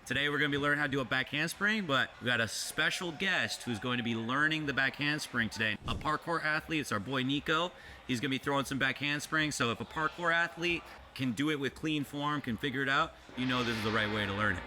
Today we're going to be learning how to do a back handspring, but we got a special guest who's going to be learning the back handspring today. A parkour athlete, it's our boy Nico. He's going to be throwing some back handsprings, so if a parkour athlete can do it with clean form, can figure it out, you know this is the right way to learn it.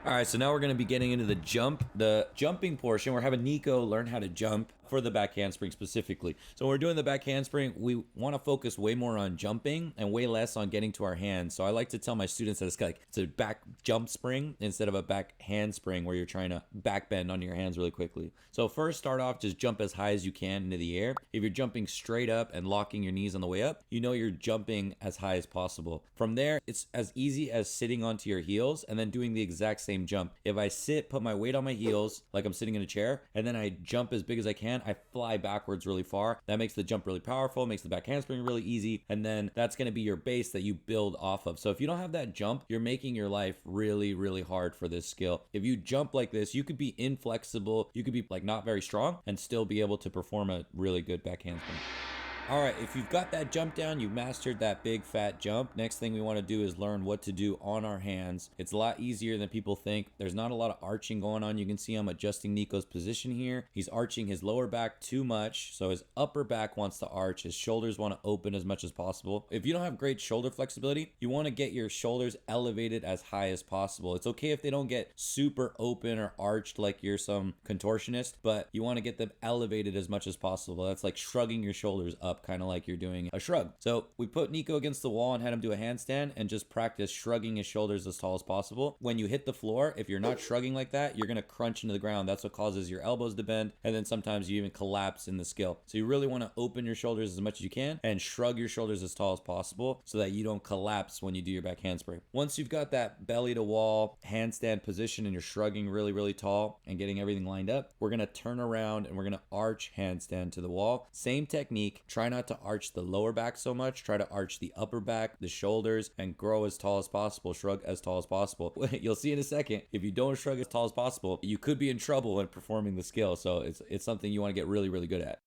All right, so now we're going to be getting into the jumping portion. We're having Nico learn how to jump for the back handspring specifically. So when we're doing the back handspring, we want to focus way more on jumping and way less on getting to our hands. So I like to tell my students that it's a back jump spring instead of a back handspring where you're trying to back bend onto your hands really quickly. So first, start off, just jump as high as you can into the air. If you're jumping straight up and locking your knees on the way up, you know you're jumping as high as possible. From there, it's as easy as sitting onto your heels and then doing the exact same jump. If I sit, put my weight on my heels like I'm sitting in a chair, and then I jump as big as I can, I fly backwards really far. That makes the jump really powerful, makes the back handspring really easy, and then that's going to be your base that you build off of. So if you don't have that jump, you're making your life really, really hard for this skill. If you jump like this, you could be inflexible, you could be like not very strong and still be able to perform a really good back handspring. All right, if you've got that jump down, you've mastered that big fat jump. Next thing we want to do is learn what to do on our hands. It's a lot easier than people think. There's not a lot of arching going on. You can see I'm adjusting Nico's position here. He's arching his lower back too much, so his upper back wants to arch. His shoulders want to open as much as possible. If you don't have great shoulder flexibility, you want to get your shoulders elevated as high as possible. It's okay if they don't get super open or arched like you're some contortionist, but you want to get them elevated as much as possible. That's like shrugging your shoulders up, kind of like you're doing a shrug. So we put Nico against the wall and had him do a handstand and just practice shrugging his shoulders as tall as possible. When you hit the floor, if you're not shrugging like that, you're going to crunch into the ground. That's what causes your elbows to bend, and then sometimes you even collapse in the skill. So you really want to open your shoulders as much as you can and shrug your shoulders as tall as possible so that you don't collapse when you do your back handspring. Once you've got that belly to wall handstand position and you're shrugging really, really tall and getting everything lined up, we're going to turn around and we're going to arch handstand to the wall. Same technique. Try not to arch the lower back so much. Try to arch the upper back, the shoulders, and grow as tall as possible. Shrug as tall as possible. You'll see in a second, if you don't shrug as tall as possible, you could be in trouble when performing the skill. So it's something you want to get really, really good at.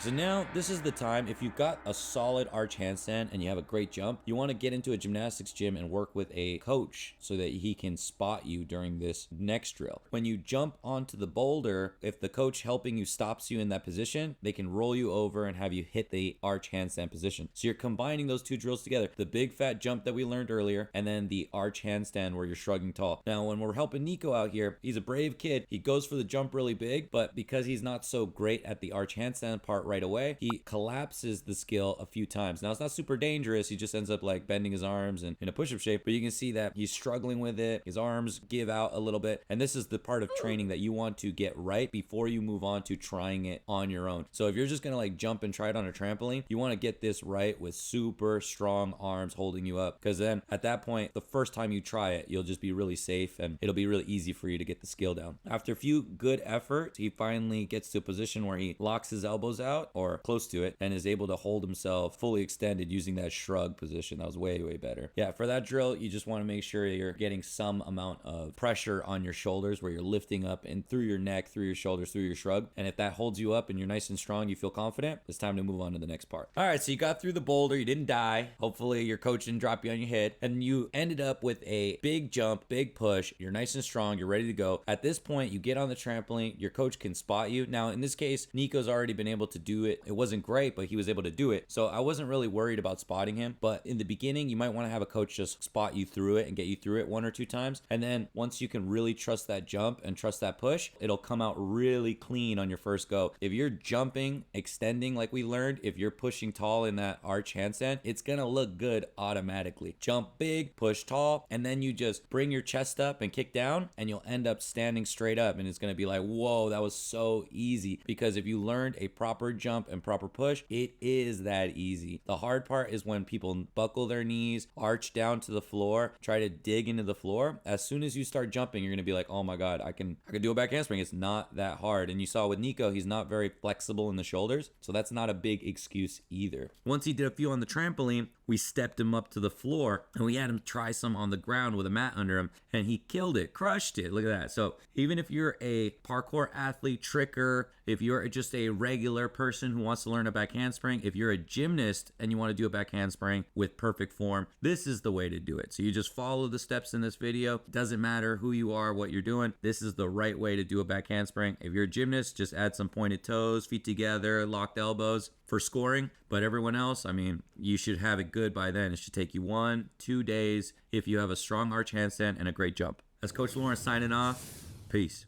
So now this is the time. If you've got a solid arch handstand and you have a great jump, you want to get into a gymnastics gym and work with a coach so that he can spot you during this next drill. When you jump onto the boulder, if the coach helping you stops you in that position, they can roll you over and have you hit the arch handstand position. So you're combining those two drills together, the big fat jump that we learned earlier and then the arch handstand where you're shrugging tall. Now when we're helping Nico out here, he's a brave kid. He goes for the jump really big, but because he's not so great at the arch handstand part right away, he collapses the skill a few times. Now it's not super dangerous. He just ends up like bending his arms and in a push-up shape, but you can see that he's struggling with it. His arms give out a little bit, and this is the part of training that you want to get right before you move on to trying it on your own. So if you're just gonna like jump and try it on a trampoline, you want to get this right with super strong arms holding you up, because then at that point, the first time you try it, you'll just be really safe and it'll be really easy for you to get the skill down. After a few good efforts, he finally gets to a position where he locks his elbows out or close to it and is able to hold himself fully extended using that shrug position. That was way, way better. Yeah, for that drill, you just want to make sure you're getting some amount of pressure on your shoulders where you're lifting up and through your neck, through your shoulders, through your shrug. And if that holds you up and you're nice and strong, you feel confident, it's time to move on to the next part. All right, so you got through the boulder, you didn't die. Hopefully your coach didn't drop you on your head, and you ended up with a big jump, big push. You're nice and strong, you're ready to go. At this point, you get on the trampoline, your coach can spot you. Now, in this case, Nico's already been able to do it. It wasn't great, but he was able to do it. So I wasn't really worried about spotting him. But in the beginning, you might want to have a coach just spot you through it and get you through it one or two times. And then once you can really trust that jump and trust that push, it'll come out really clean on your first go. If you're jumping, extending like we learned, if you're pushing tall in that arch handstand, it's gonna look good automatically. Jump big, push tall, and then you just bring your chest up and kick down, and you'll end up standing straight up, and it's gonna be like, whoa, that was so easy. Because if you learned a proper jump and proper push, it is that easy. The hard part is when people buckle their knees, arch down to the floor, try to dig into the floor. As soon as you start jumping, you're gonna be like, oh my god, I can do a back handspring. It's not that hard. And you saw with Nico, he's not very flexible in the shoulders, so that's not a big excuse either. Once he did a few on the trampoline, we stepped him up to the floor and we had him try some on the ground with a mat under him, and he killed it, crushed it. Look at that. So even if you're a parkour athlete, tricker, if you're just a regular person who wants to learn a back handspring, if you're a gymnast and you want to do a back handspring with perfect form, this is the way to do it. So you just follow the steps in this video. It doesn't matter who you are, what you're doing. This is the right way to do a back handspring. If you're a gymnast, just add some pointed toes, feet together, locked elbows for scoring. But everyone else, I mean, you should have it good by then. It should take you 1-2 days if you have a strong arch handstand and a great jump. That's Coach Lawrence signing off. Peace.